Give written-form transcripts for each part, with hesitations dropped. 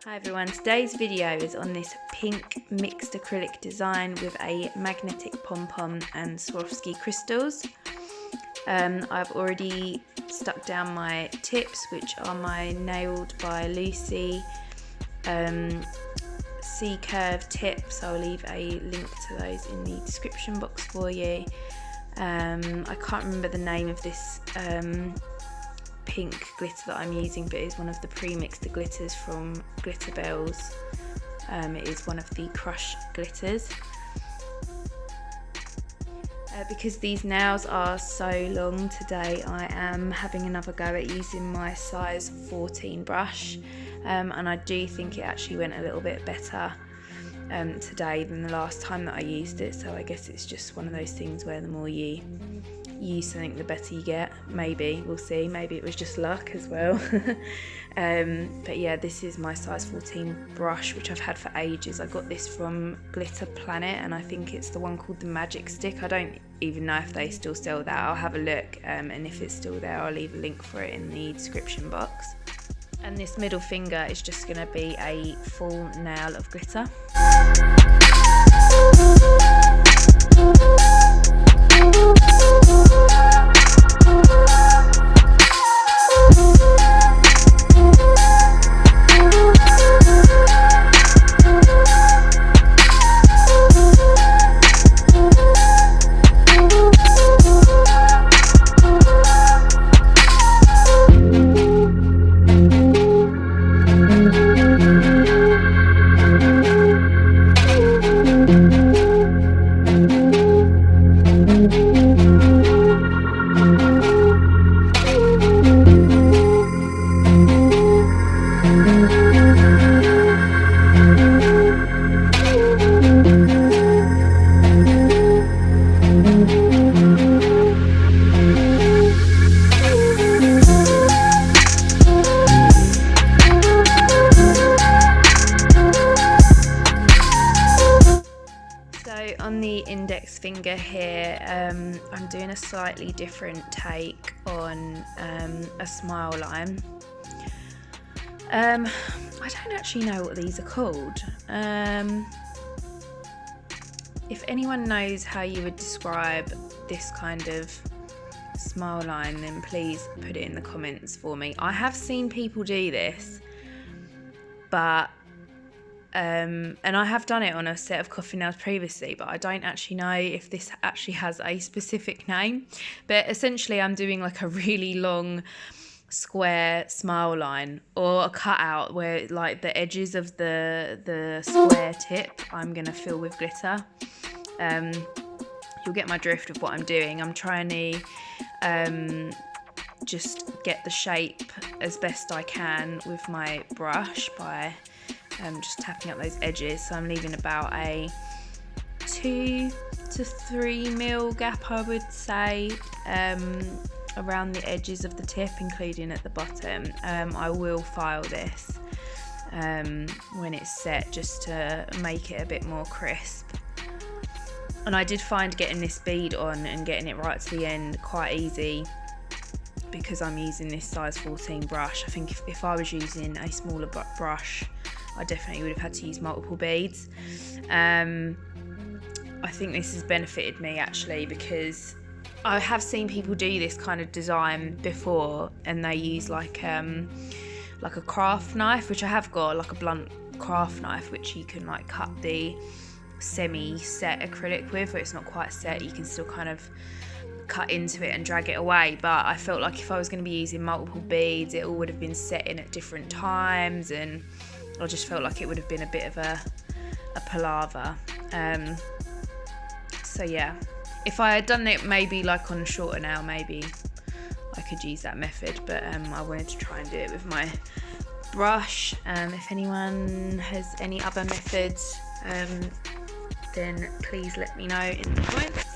Hi everyone, today's video is on this pink mixed acrylic design with a magnetic pom-pom and Swarovski crystals. I've already stuck down my tips, which are my Nailed by Lucy C-curve tips. I'll leave a link to those in the description box for you. I can't remember the name of this pink glitter that I'm using, but it's one of the pre-mixed glitters from Glitter Bells. It is one of the crush glitters. Because these nails are so long today, I am having another go at using my size 14 brush, and I do think it actually went a little bit better today than the last time that I used it. So I guess it's just one of those things where the more you use something, the better you get. Maybe, we'll see. Maybe it was just luck as well. But yeah, this is my size 14 brush, which I've had for ages. I got this from Glitter Planet, and I think it's the one called the Magic Stick. I don't even know if they still sell that. I'll have a look, and if it's still there, I'll leave a link for it in the description box. And this middle finger is just going to be a full nail of glitter. On the index finger here, I'm doing a slightly different take on a smile line. I don't actually know what these are called. If anyone knows how you would describe this kind of smile line, then please put it in the comments for me. I have seen people do this, but and I have done it on a set of coffin nails previously, but I don't actually know if this actually has a specific name. But essentially I'm doing like a really long square smile line, or a cutout where like the edges of the square tip I'm gonna fill with glitter. You'll get my drift of what I'm doing. I'm trying to just get the shape as best I can with my brush by just tapping up those edges. So I'm leaving about a 2 to 3 mil gap, I would say, around the edges of the tip, including at the bottom. I will file this when it's set, just to make it a bit more crisp. And I did find getting this bead on and getting it right to the end quite easy, because I'm using this size 14 brush. I think if I was using a smaller brush, I definitely would have had to use multiple beads. I think this has benefited me actually, because I have seen people do this kind of design before, and they use like a craft knife, which I have got, like a blunt craft knife, which you can like cut the semi-set acrylic with, where it's not quite set, you can still kind of cut into it and drag it away. But I felt like if I was going to be using multiple beads, it all would have been set in at different times, and I just felt like it would have been a bit of a palaver. So yeah, if I had done it maybe like on a shorter nail, maybe I could use that method, but I wanted to try and do it with my brush. If anyone has any other methods, then please let me know in the comments.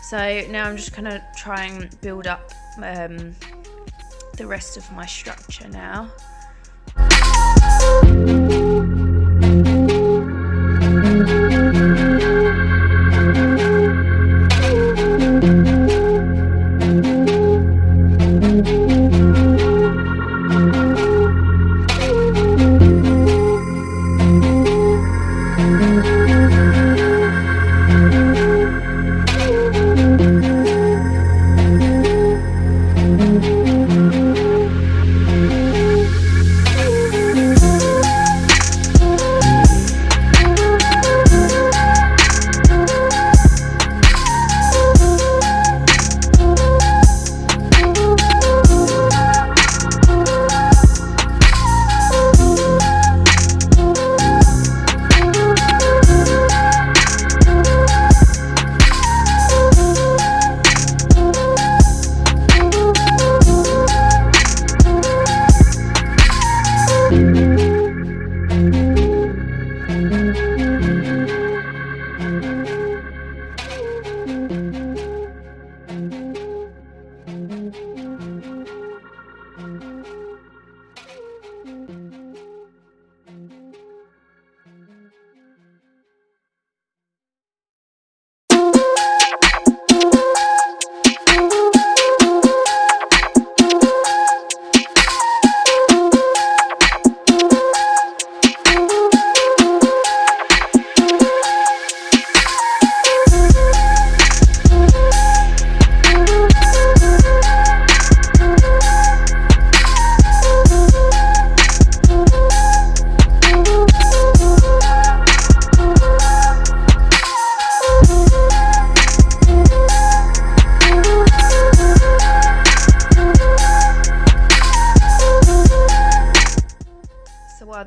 So now I'm just gonna try and build up the rest of my structure now.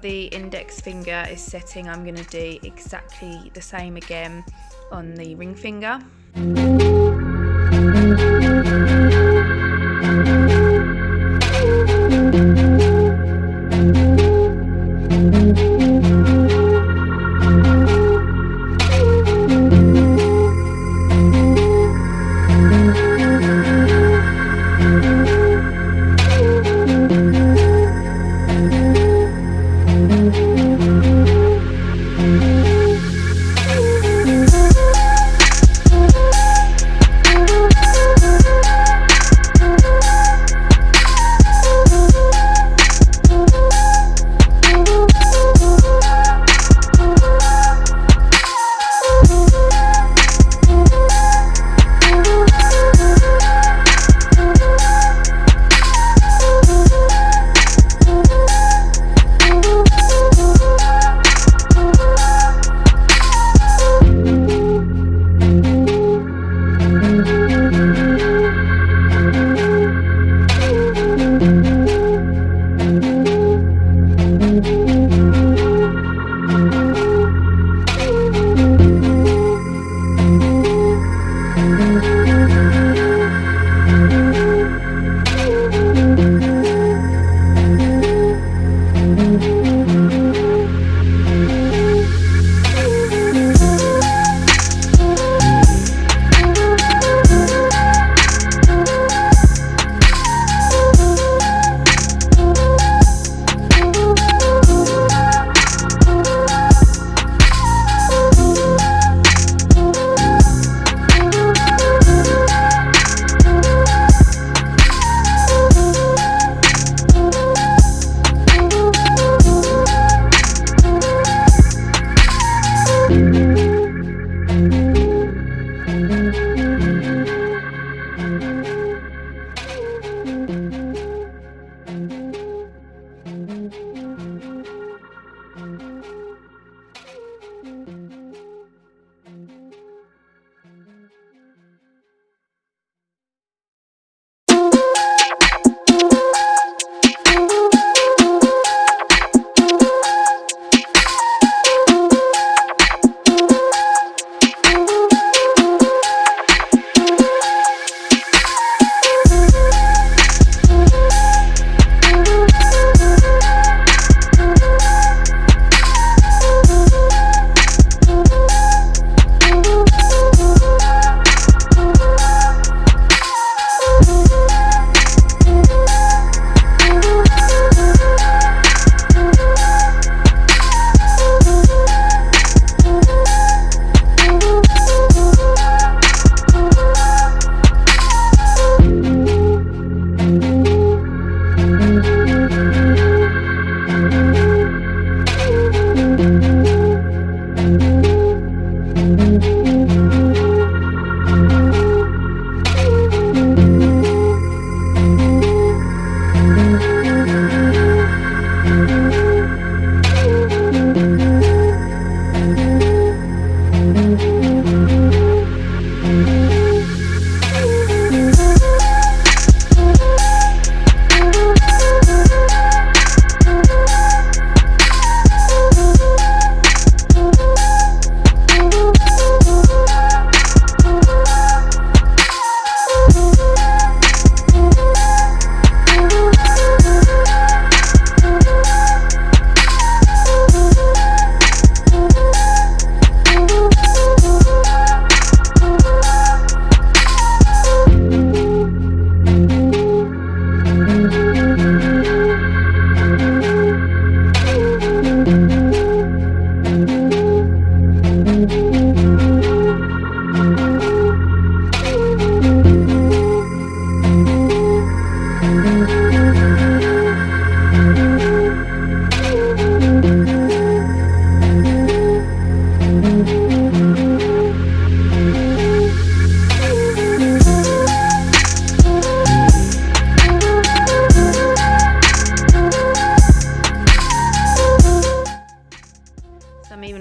the index finger is setting, I'm going to do exactly the same again on the ring finger.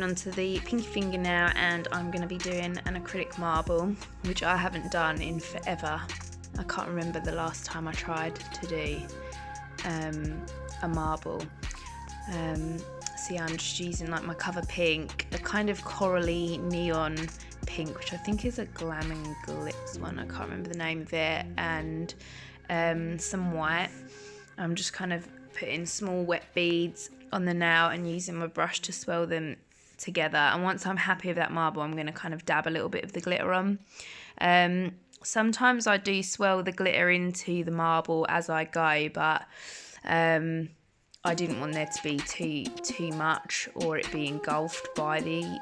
onto the pinky finger now, and I'm going to be doing an acrylic marble, which I haven't done in forever. I can't remember the last time I tried to do a marble. So yeah, I'm just using like my cover pink, a kind of corally neon pink, which I think is a Glam and Glitz one, I can't remember the name of it, and some white. I'm just kind of putting small wet beads on the nail and using my brush to swirl them together. And once I'm happy with that marble, I'm going to kind of dab a little bit of the glitter on. Sometimes I do swirl the glitter into the marble as I go, but I didn't want there to be too much or it be engulfed by the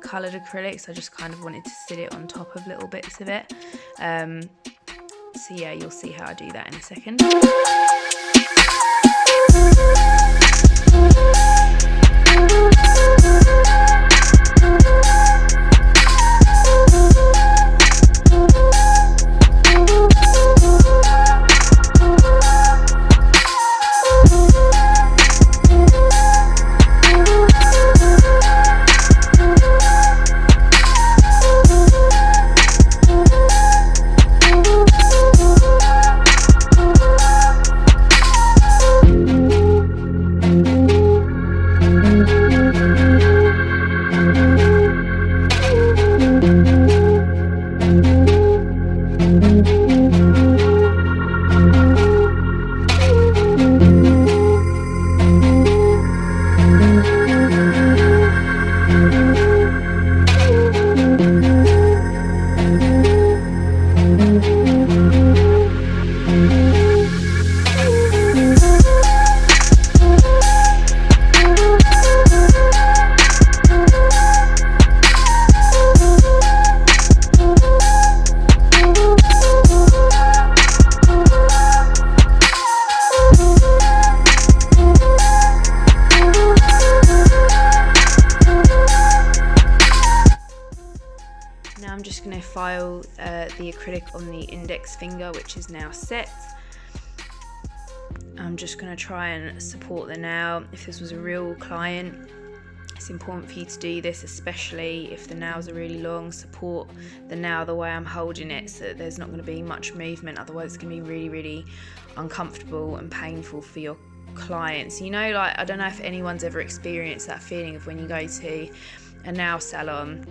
coloured acrylics. I just kind of wanted to sit it on top of little bits of it. So yeah, you'll see how I do that in a second. I'm just going to file the acrylic on the index finger, which is now set. I'm just going to try and support the nail. If this was a real client, it's important for you to do this, especially if the nails are really long. Support the nail the way I'm holding it so that there's not going to be much movement, otherwise it's going to be really, really uncomfortable and painful for your clients. You know, like, I don't know if anyone's ever experienced that feeling of when you go to a nail salon.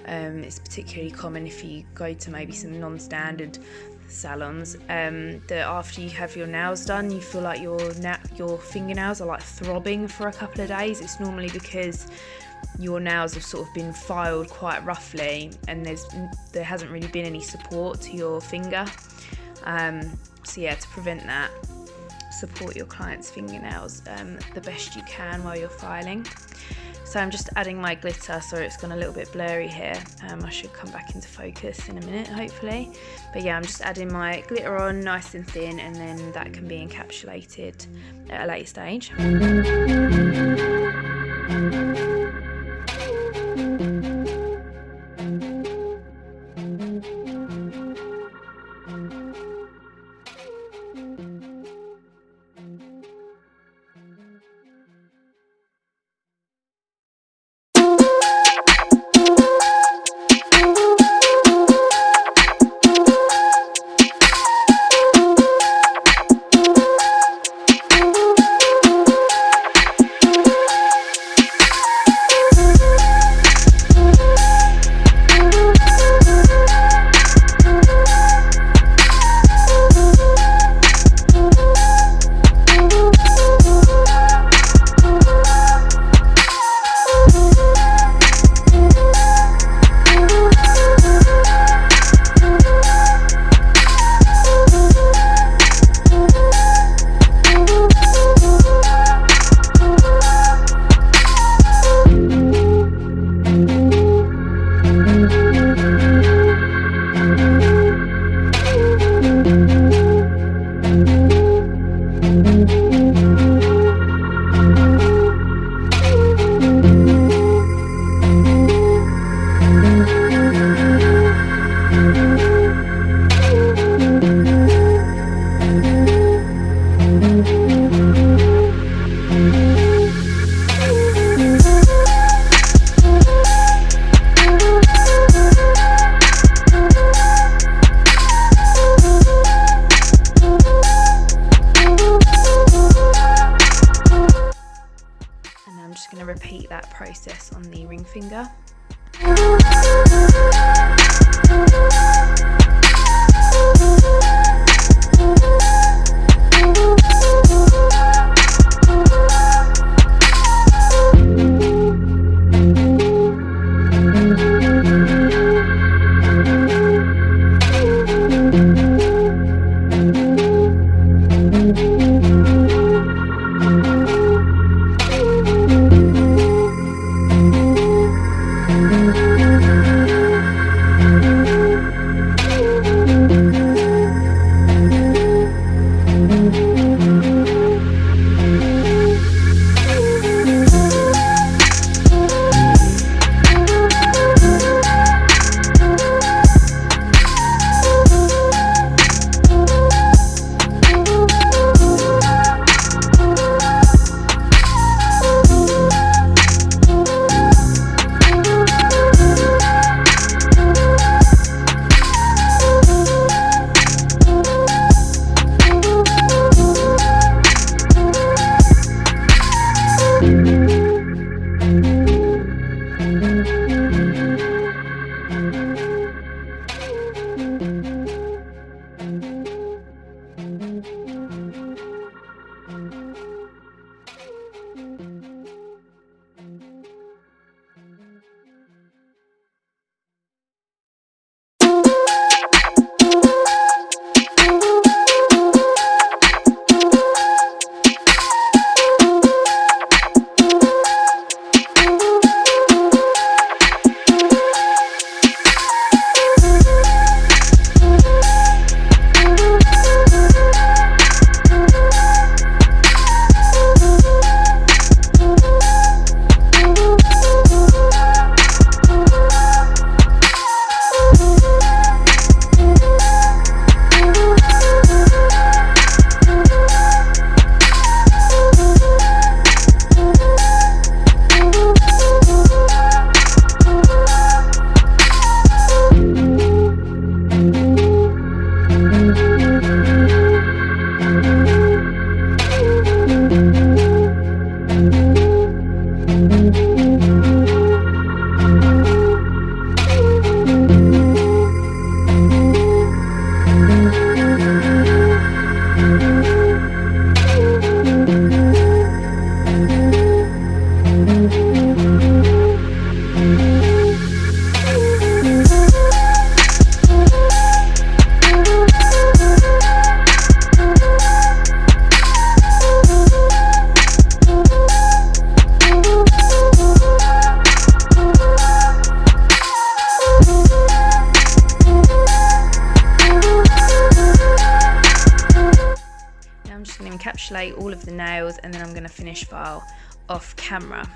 It's particularly common if you go to maybe some non-standard salons, that after you have your nails done, you feel like your fingernails are like throbbing for a couple of days. It's normally because your nails have sort of been filed quite roughly and there hasn't really been any support to your finger. So yeah, to prevent that, support your client's fingernails the best you can while you're filing. So I'm just adding my glitter, so it's gone a little bit blurry here. I should come back into focus in a minute, hopefully. But yeah, I'm just adding my glitter on nice and thin, and then that can be encapsulated at a later stage. repeat that process on the ring finger. Encapsulate all of the nails, and then I'm going to finish file off camera.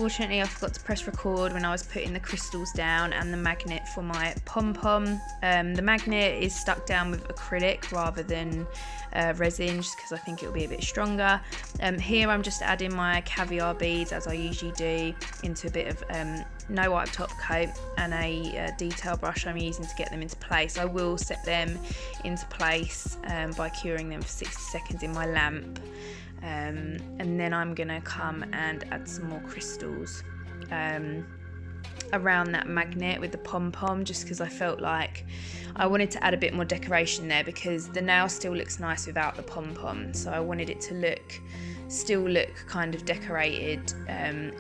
unfortunately I forgot to press record when I was putting the crystals down and the magnet for my pom-pom. The magnet is stuck down with acrylic rather than resin, just because I think it'll be a bit stronger. Here I'm just adding my caviar beads, as I usually do, into a bit of no wipe top coat and a detail brush I'm using to get them into place. I will set them into place by curing them for 60 seconds in my lamp. And then I'm gonna come and add some more crystals around that magnet with the pom-pom, just because I felt like I wanted to add a bit more decoration there, because the nail still looks nice without the pom-pom, so I wanted it to still look kind of decorated,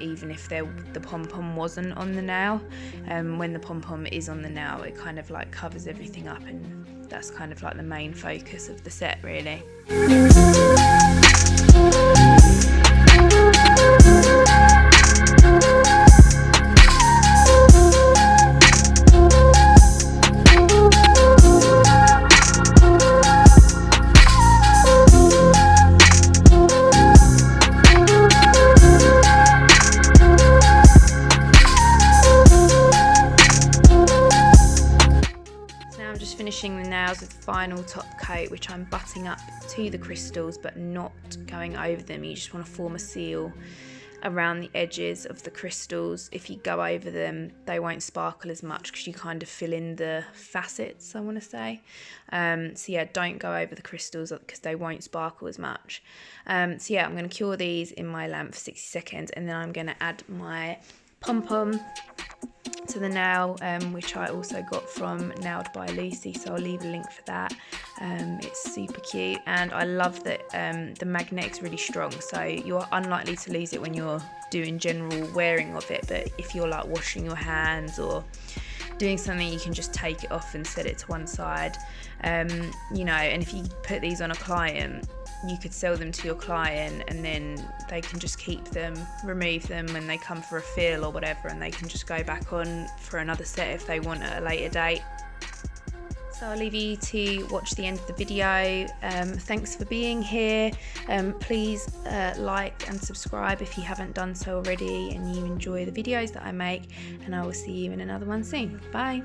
even if the pom-pom wasn't on the nail. When the pom-pom is on the nail, it kind of like covers everything up, and that's kind of like the main focus of the set, really. Finishing the nails with final top coat, which I'm butting up to the crystals but not going over them. You just want to form a seal around the edges of the crystals. If you go over them, they won't sparkle as much because you kind of fill in the facets, I want to say. So yeah, don't go over the crystals because they won't sparkle as much. So yeah, I'm going to cure these in my lamp for 60 seconds, and then I'm going to add my pom-pom to the nail, which I also got from Nailed by Lucy, so I'll leave a link for that. It's super cute, and I love that the magnetic's really strong, so you're unlikely to lose it when you're doing general wearing of it, but if you're like washing your hands or doing something, you can just take it off and set it to one side. You know, and if you put these on a client, you could sell them to your client, and then they can just keep them, remove them when they come for a fill or whatever, and they can just go back on for another set if they want at a later date. So I'll leave you to watch the end of the video. Thanks for being here. Please like and subscribe if you haven't done so already and you enjoy the videos that I make, and I will see you in another one soon. Bye.